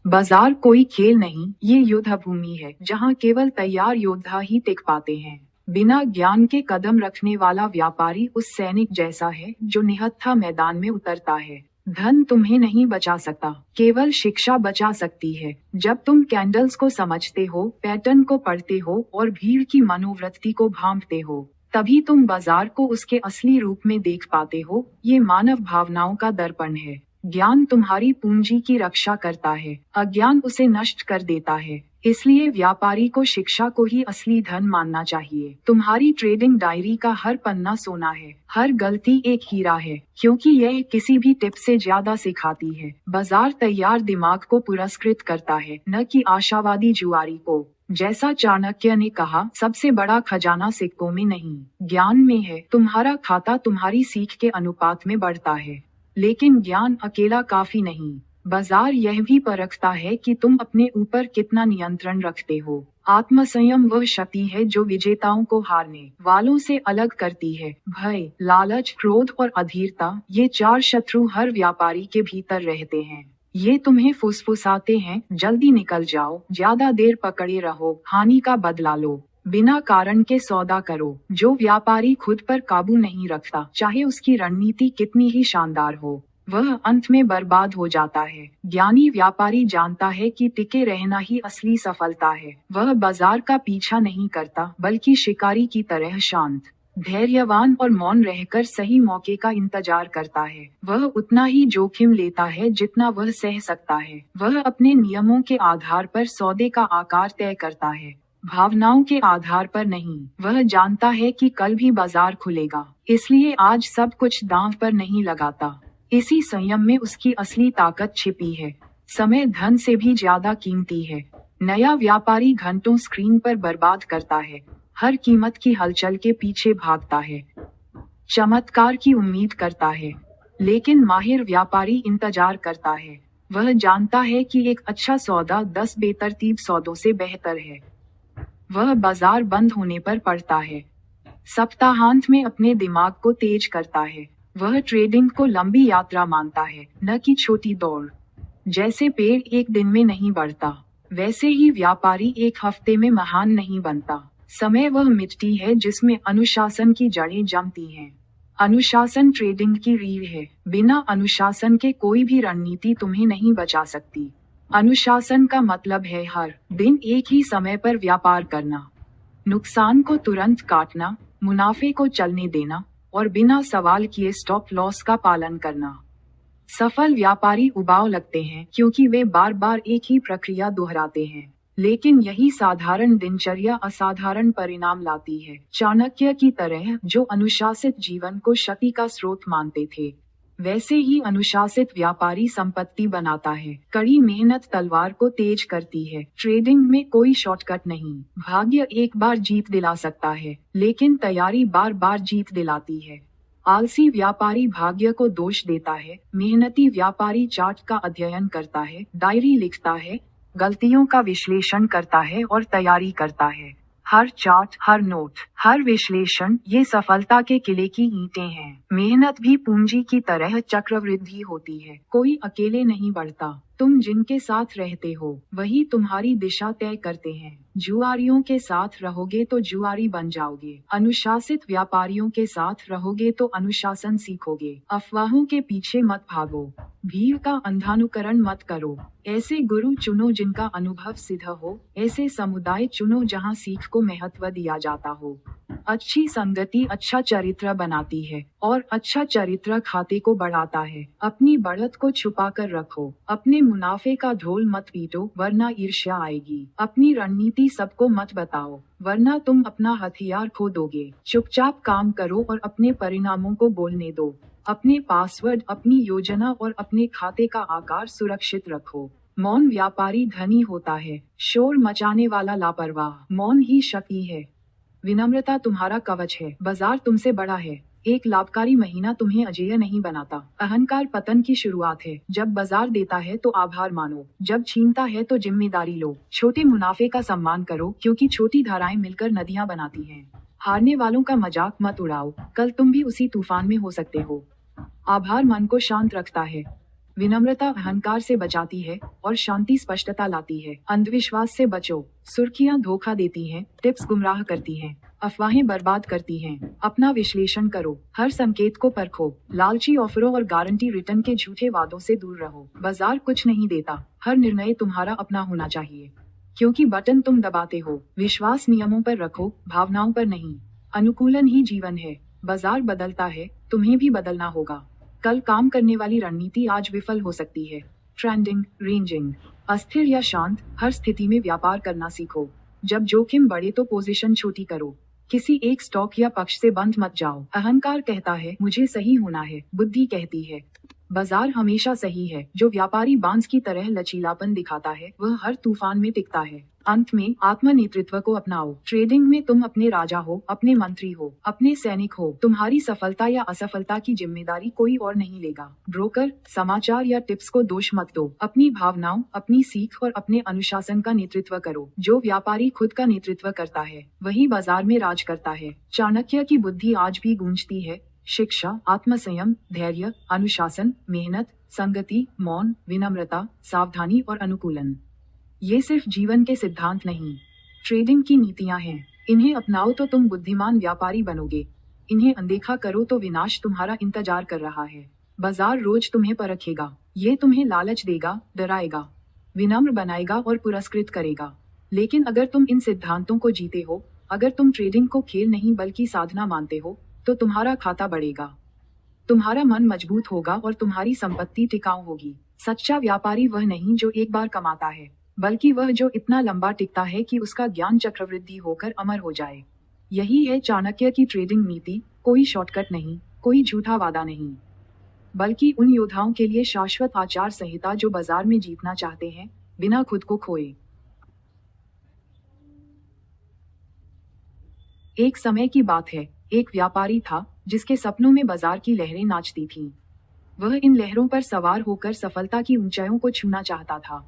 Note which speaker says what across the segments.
Speaker 1: बाजार कोई खेल नहीं, ये युद्ध भूमि है जहाँ केवल तैयार योद्धा ही टिक पाते हैं। बिना ज्ञान के कदम रखने वाला व्यापारी उस सैनिक जैसा है जो निहत्था मैदान में उतरता है। धन तुम्हें नहीं बचा सकता, केवल शिक्षा बचा सकती है। जब तुम कैंडल्स को समझते हो, पैटर्न को पढ़ते हो और भीड़ की मनोवृत्ति को भांपते हो, तभी तुम बाजार को उसके असली रूप में देख पाते हो। ये मानव भावनाओं का दर्पण है। ज्ञान तुम्हारी पूंजी की रक्षा करता है, अज्ञान उसे नष्ट कर देता है। इसलिए व्यापारी को शिक्षा को ही असली धन मानना चाहिए। तुम्हारी ट्रेडिंग डायरी का हर पन्ना सोना है, हर गलती एक हीरा है, क्योंकि यह किसी भी टिप से ज्यादा सिखाती है। बाजार तैयार दिमाग को पुरस्कृत करता है, न कि आशावादी जुआरी को। जैसा चाणक्य ने कहा, सबसे बड़ा खजाना सिक्कों में नहीं, ज्ञान में है। तुम्हारा खाता तुम्हारी सीख के अनुपात में बढ़ता है, लेकिन ज्ञान अकेला काफी नहीं। बाजार यह भी परखता है कि तुम अपने ऊपर कितना नियंत्रण रखते हो। आत्मसंयम वह शक्ति है जो विजेताओं को हारने वालों से अलग करती है। भय, लालच, क्रोध और अधीरता, ये चार शत्रु हर व्यापारी के भीतर रहते हैं। ये तुम्हें फुसफुसाते हैं, जल्दी निकल जाओ, ज्यादा देर पकड़े रहो, हानि का बदला लो, बिना कारण के सौदा करो। जो व्यापारी खुद पर काबू नहीं रखता, चाहे उसकी रणनीति कितनी ही शानदार हो, वह अंत में बर्बाद हो जाता है। ज्ञानी व्यापारी जानता है कि टिके रहना ही असली सफलता है। वह बाजार का पीछा नहीं करता, बल्कि शिकारी की तरह शांत, धैर्यवान और मौन रहकर सही मौके का इंतजार करता है। वह उतना ही जोखिम लेता है जितना वह सह सकता है। वह अपने नियमों के आधार पर सौदे का आकार तय करता है, भावनाओं के आधार पर नहीं। वह जानता है कि कल भी बाजार खुलेगा, इसलिए आज सब कुछ दांव पर नहीं लगाता। इसी संयम में उसकी असली ताकत छिपी है। समय धन से भी ज्यादा कीमती है। नया व्यापारी घंटों स्क्रीन पर बर्बाद करता है, हर कीमत की हलचल के पीछे भागता है, चमत्कार की उम्मीद करता है। लेकिन माहिर व्यापारी इंतजार करता है। वह जानता है कि एक अच्छा सौदा 10 बेतरतीब सौदों से बेहतर है। वह बाजार बंद होने पर पड़ता है, सप्ताहांत में अपने दिमाग को तेज करता है। वह ट्रेडिंग को लंबी यात्रा मानता है, न कि छोटी दौड़। जैसे पेड़ एक दिन में नहीं बढ़ता, वैसे ही व्यापारी एक हफ्ते में महान नहीं बनता। समय वह मिट्टी है जिसमें अनुशासन की जड़ें जमती हैं। अनुशासन ट्रेडिंग की रीढ़ है। बिना अनुशासन के कोई भी रणनीति तुम्हें नहीं बचा सकती। अनुशासन का मतलब है हर दिन एक ही समय पर व्यापार करना, नुकसान को तुरंत काटना, मुनाफे को चलने देना और बिना सवाल किए स्टॉप लॉस का पालन करना। सफल व्यापारी उबाऊ लगते हैं क्योंकि वे बार बार एक ही प्रक्रिया दोहराते हैं, लेकिन यही साधारण दिनचर्या असाधारण परिणाम लाती है। चाणक्य की तरह जो अनुशासित जीवन को शक्ति का स्रोत मानते थे, वैसे ही अनुशासित व्यापारी संपत्ति बनाता है। कड़ी मेहनत तलवार को तेज करती है। ट्रेडिंग में कोई शॉर्टकट नहीं। भाग्य एक बार जीत दिला सकता है, लेकिन तैयारी बार बार जीत दिलाती है। आलसी व्यापारी भाग्य को दोष देता है, मेहनती व्यापारी चार्ट का अध्ययन करता है, डायरी लिखता है, गलतियों का विश्लेषण करता है और तैयारी करता है। हर चार्ट, हर नोट, हर विश्लेषण, ये सफलता के किले की ईंटें हैं। मेहनत भी पूंजी की तरह चक्रवृद्धि होती है। कोई अकेले नहीं बढ़ता। तुम जिनके साथ रहते हो वही तुम्हारी दिशा तय करते हैं। जुआरियों के साथ रहोगे तो जुआरी बन जाओगे। अनुशासित व्यापारियों के साथ रहोगे तो अनुशासन सीखोगे। अफवाहों के पीछे मत भागो, भीड़ का अंधानुकरण मत करो। ऐसे गुरु चुनो जिनका अनुभव सिद्ध हो, ऐसे समुदाय चुनो जहां सीख को महत्व दिया जाता हो। अच्छी संगति अच्छा चरित्र बनाती है और अच्छा चरित्र खाते को बढ़ाता है। अपनी बढ़त को छुपा कर रखो। अपने मुनाफे का ढोल मत पीटो, वरना ईर्ष्या आएगी। अपनी रणनीति सबको मत बताओ, वरना तुम अपना हथियार खो दोगे। चुपचाप काम करो और अपने परिणामों को बोलने दो। अपने पासवर्ड, अपनी योजना और अपने खाते का आकार सुरक्षित रखो। मौन व्यापारी धनी होता है, शोर मचाने वाला लापरवाह। मौन ही शक्ति है। विनम्रता तुम्हारा कवच है। बाजार तुमसे बड़ा है। एक लाभकारी महीना तुम्हें अजेय नहीं बनाता। अहंकार पतन की शुरुआत है। जब बाजार देता है तो आभार मानो, जब छीनता है तो जिम्मेदारी लो। छोटे मुनाफे का सम्मान करो, क्योंकि छोटी धाराएं मिलकर नदियां बनाती हैं। हारने वालों का मजाक मत उड़ाओ, कल तुम भी उसी तूफान में हो सकते हो। आभार मन को शांत रखता है। विनम्रता अहंकार से बचाती है और शांति स्पष्टता लाती है। अंधविश्वास से बचो। सुर्खियां धोखा देती हैं, टिप्स गुमराह करती हैं, अफवाहें बर्बाद करती हैं। अपना विश्लेषण करो, हर संकेत को परखो। लालची ऑफरों और गारंटी रिटर्न के झूठे वादों से दूर रहो। बाजार कुछ नहीं देता, हर निर्णय तुम्हारा अपना होना चाहिए, क्योंकि बटन तुम दबाते हो। विश्वास नियमों पर रखो, भावनाओं पर नहीं। अनुकूलन ही जीवन है। बाजार बदलता है, तुम्हें भी बदलना होगा। कल काम करने वाली रणनीति आज विफल हो सकती है। ट्रेंडिंग, रेंजिंग, अस्थिर या शांत, हर स्थिति में व्यापार करना सीखो। जब जोखिम बढ़े तो पोजीशन छोटी करो। किसी एक स्टॉक या पक्ष से बंध मत जाओ। अहंकार कहता है मुझे सही होना है, बुद्धि कहती है बाजार हमेशा सही है। जो व्यापारी बांस की तरह लचीलापन दिखाता है वह हर तूफान में टिकता है। अंत में आत्म नेतृत्व को अपनाओ। ट्रेडिंग में तुम अपने राजा हो, अपने मंत्री हो, अपने सैनिक हो। तुम्हारी सफलता या असफलता की जिम्मेदारी कोई और नहीं लेगा। ब्रोकर, समाचार या टिप्स को दोष मत दो। अपनी भावनाओं, अपनी सीख और अपने अनुशासन का नेतृत्व करो। जो व्यापारी खुद का नेतृत्व करता है वही बाजार में राज करता है। चाणक्य की बुद्धि आज भी गूंजती है। शिक्षा, आत्मसंयम, धैर्य, अनुशासन, मेहनत, संगति, मौन, विनम्रता, सावधानी और अनुकूलन, ये सिर्फ जीवन के सिद्धांत नहीं, ट्रेडिंग की नीतियां हैं। इन्हें अपनाओ तो तुम बुद्धिमान व्यापारी बनोगे। इन्हें अनदेखा करो तो विनाश तुम्हारा इंतजार कर रहा है। बाजार रोज तुम्हें परखेगा। ये तुम्हें लालच देगा, डराएगा, विनम्र बनाएगा और पुरस्कृत करेगा। लेकिन अगर तुम इन सिद्धांतों को जीते हो, अगर तुम ट्रेडिंग को खेल नहीं बल्कि साधना मानते हो, तो तुम्हारा खाता बढ़ेगा, तुम्हारा मन मजबूत होगा और तुम्हारी संपत्ति टिकाऊ होगी। सच्चा व्यापारी वह नहीं जो एक बार कमाता है, बल्कि वह जो इतना लंबा टिकता है कि उसका ज्ञान चक्रवृद्धि होकर अमर हो जाए। यही है चाणक्य की ट्रेडिंग नीति। कोई शॉर्टकट नहीं, कोई झूठा वादा नहीं, बल्कि उन योद्धाओं के लिए शाश्वत आचार संहिता जो बाजार में जीतना चाहते हैं बिना खुद को खोए। एक समय की बात है, एक व्यापारी था जिसके सपनों में बाजार की लहरें नाचती थीं। वह इन लहरों पर सवार होकर सफलता की ऊंचाइयों को छूना चाहता था।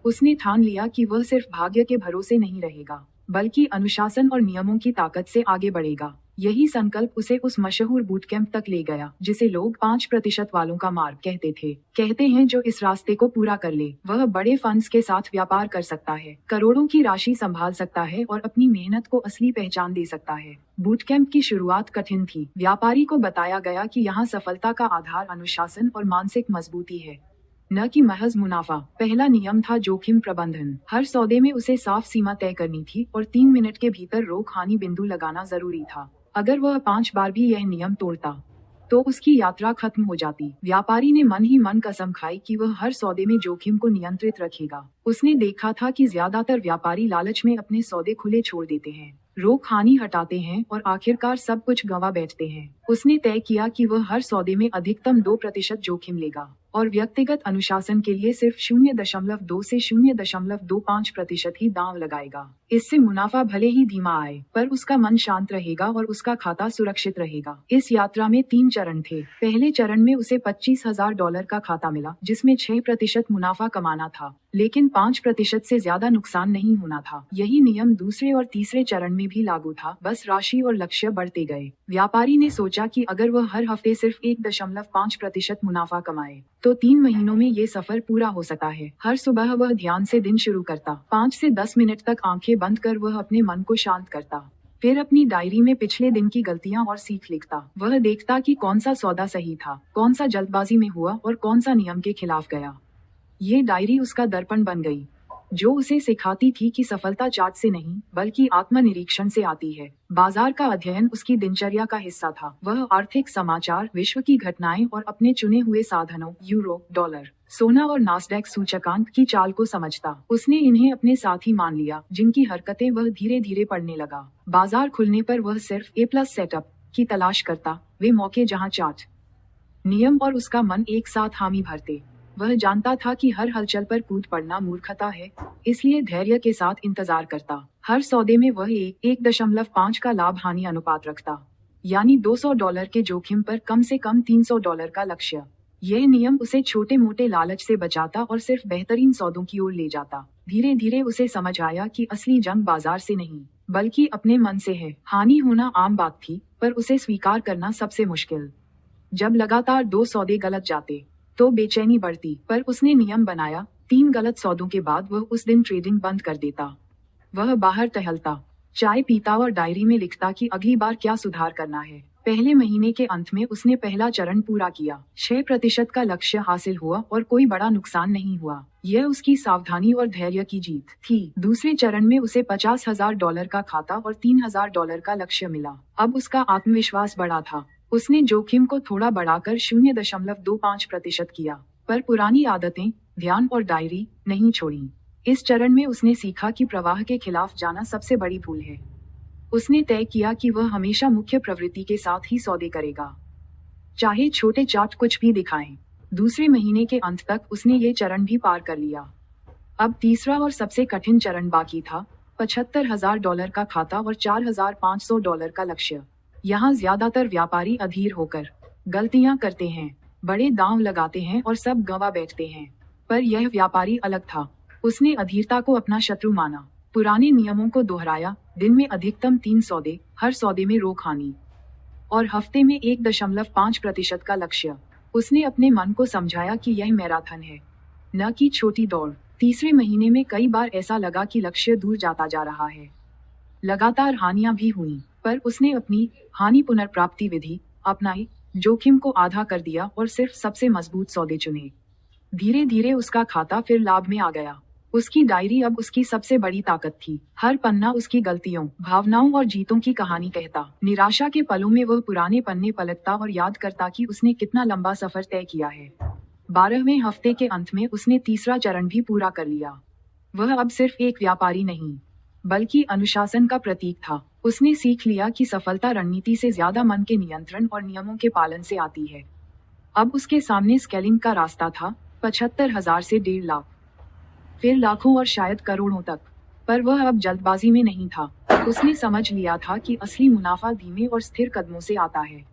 Speaker 1: उसने ठान लिया कि वह सिर्फ भाग्य के भरोसे नहीं रहेगा, बल्कि अनुशासन और नियमों की ताकत से आगे बढ़ेगा। यही संकल्प उसे उस मशहूर बूट कैंप तक ले गया जिसे लोग 5% वालों का मार्ग कहते थे। कहते हैं जो इस रास्ते को पूरा कर ले वह बड़े फंड्स के साथ व्यापार कर सकता है, करोड़ों की राशि संभाल सकता है और अपनी मेहनत को असली पहचान दे सकता है। बूट कैंप की शुरुआत कठिन थी। व्यापारी को बताया गया कि यहाँ सफलता का आधार अनुशासन और मानसिक मजबूती है, न कि महज मुनाफा। पहला नियम था जोखिम प्रबंधन। हर सौदे में उसे साफ सीमा तय करनी थी और 3 मिनट के भीतर रोक हानि बिंदु लगाना जरूरी था। अगर वह 5 बार भी यह नियम तोड़ता तो उसकी यात्रा खत्म हो जाती। व्यापारी ने मन ही मन कसम खाई कि वह हर सौदे में जोखिम को नियंत्रित रखेगा। उसने देखा था कि ज्यादातर व्यापारी लालच में अपने सौदे खुले छोड़ देते हैं, रोक हानि हटाते हैं और आखिरकार सब कुछ गंवा बैठते हैं। उसने तय किया कि वह हर सौदे में अधिकतम 2% जोखिम लेगा और व्यक्तिगत अनुशासन के लिए सिर्फ 0.2 से 0.25% ही दांव लगाएगा। इससे मुनाफा भले ही धीमा आए, पर उसका मन शांत रहेगा और उसका खाता सुरक्षित रहेगा। इस यात्रा में 3 चरण थे। पहले चरण में उसे $25,000 का खाता मिला, जिसमें 6% मुनाफा कमाना था, लेकिन 5% से ज्यादा नुकसान नहीं होना था। यही नियम दूसरे और तीसरे चरण में भी लागू था, बस राशि और लक्ष्य बढ़ते गए। व्यापारी ने सोचा कि अगर वह हर हफ्ते सिर्फ 1.5% मुनाफा कमाए तो 3 महीनों में ये सफर पूरा हो सकता है। हर सुबह वह ध्यान से दिन शुरू करता। 5 से 10 मिनट तक आंखें बंद कर वह अपने मन को शांत करता। फिर अपनी डायरी में पिछले दिन की गलतियां और सीख लिखता। वह देखता कि कौन सा सौदा सही था, कौन सा जल्दबाजी में हुआ और कौन सा नियम के खिलाफ गया। ये डायरी उसका दर्पण बन गई, जो उसे सिखाती थी कि सफलता चार्ट से नहीं बल्कि आत्मनिरीक्षण से आती है। बाजार का अध्ययन उसकी दिनचर्या का हिस्सा था। वह आर्थिक समाचार, विश्व की घटनाएं और अपने चुने हुए साधनों यूरो, डॉलर, सोना और नास्डैक सूचकांक की चाल को समझता। उसने इन्हें अपने साथी मान लिया, जिनकी हरकतें वह धीरे धीरे पढ़ने लगा। बाजार खुलने पर वह सिर्फ A+ सेटअप की तलाश करता, वे मौके जहां चार्ट, नियम और उसका मन एक साथ हामी भरते। वह जानता था कि हर हलचल पर कूद पड़ना मूर्खता है, इसलिए धैर्य के साथ इंतजार करता। हर सौदे में वह 1.5 का लाभ हानि अनुपात रखता, यानी $200 के जोखिम पर कम से कम $300 का लक्ष्य। यह नियम उसे छोटे मोटे लालच से बचाता और सिर्फ बेहतरीन सौदों की ओर ले जाता। धीरे धीरे उसे समझ आया कि असली जंग बाजार से नहीं बल्कि अपने मन से है। हानि होना आम बात थी, पर उसे स्वीकार करना सबसे मुश्किल। जब लगातार 2 सौदे गलत जाते तो बेचैनी बढ़ती, पर उसने नियम बनाया, 3 गलत सौदों के बाद वह उस दिन ट्रेडिंग बंद कर देता। वह बाहर टहलता, चाय पीता और डायरी में लिखता कि अगली बार क्या सुधार करना है। पहले महीने के अंत में उसने पहला चरण पूरा किया, 6% का लक्ष्य हासिल हुआ और कोई बड़ा नुकसान नहीं हुआ। यह उसकी सावधानी और धैर्य की जीत थी। दूसरे चरण में उसे $50,000 का खाता और $3,000 का लक्ष्य मिला। अब उसका आत्मविश्वास बढ़ा था। उसने जोखिम को थोड़ा बढ़ाकर 0.25% किया, पर पुरानी आदतें, ध्यान और डायरी नहीं छोड़ी। इस चरण में उसने सीखा कि प्रवाह के खिलाफ जाना सबसे बड़ी भूल है। उसने तय किया कि वह हमेशा मुख्य प्रवृत्ति के साथ ही सौदे करेगा, चाहे छोटे चार्ट कुछ भी दिखाएं। दूसरे महीने के अंत तक उसने ये चरण भी पार कर लिया। अब तीसरा और सबसे कठिन चरण बाकी था, $75,000 का खाता और $4,500 का लक्ष्य। यहाँ ज्यादातर व्यापारी अधीर होकर गलतियां करते हैं, बड़े दांव लगाते हैं और सब गंवा बैठते हैं। पर यह व्यापारी अलग था। उसने अधीरता को अपना शत्रु माना, पुराने नियमों को दोहराया, दिन में अधिकतम 3 सौदे, हर सौदे में रोक हानि और हफ्ते में 1.5% का लक्ष्य। उसने अपने मन को समझाया कि यह मैराथन है, न कि छोटी दौड़। तीसरे महीने में कई बार ऐसा लगा कि लक्ष्य दूर जाता जा रहा है। लगातार हानियां भी हुई, पर उसने अपनी हानि पुनर्प्राप्ति विधि अपनाई, जोखिम को आधा कर दिया और सिर्फ सबसे मजबूत सौदे चुने। धीरे धीरे उसका खाता फिर लाभ में आ गया। उसकी डायरी अब उसकी सबसे बड़ी ताकत थी। हर पन्ना उसकी गलतियों, भावनाओं और जीतों की कहानी कहता। निराशा के पलों में वह पुराने पन्ने पलटता और याद करता कि उसने कितना लंबा सफर तय किया है। 12वें हफ्ते के अंत में उसने तीसरा चरण भी पूरा कर लिया। वह अब सिर्फ एक व्यापारी नहीं, बल्कि अनुशासन का प्रतीक था। उसने सीख लिया कि सफलता रणनीति से ज्यादा मन के नियंत्रण और नियमों के पालन से आती है। अब उसके सामने स्केलिंग का रास्ता था, 75,000 से 1.5 लाख, फिर लाखों और शायद करोड़ों तक। पर वह अब जल्दबाजी में नहीं था। उसने समझ लिया था कि असली मुनाफा धीमे और स्थिर कदमों से आता है।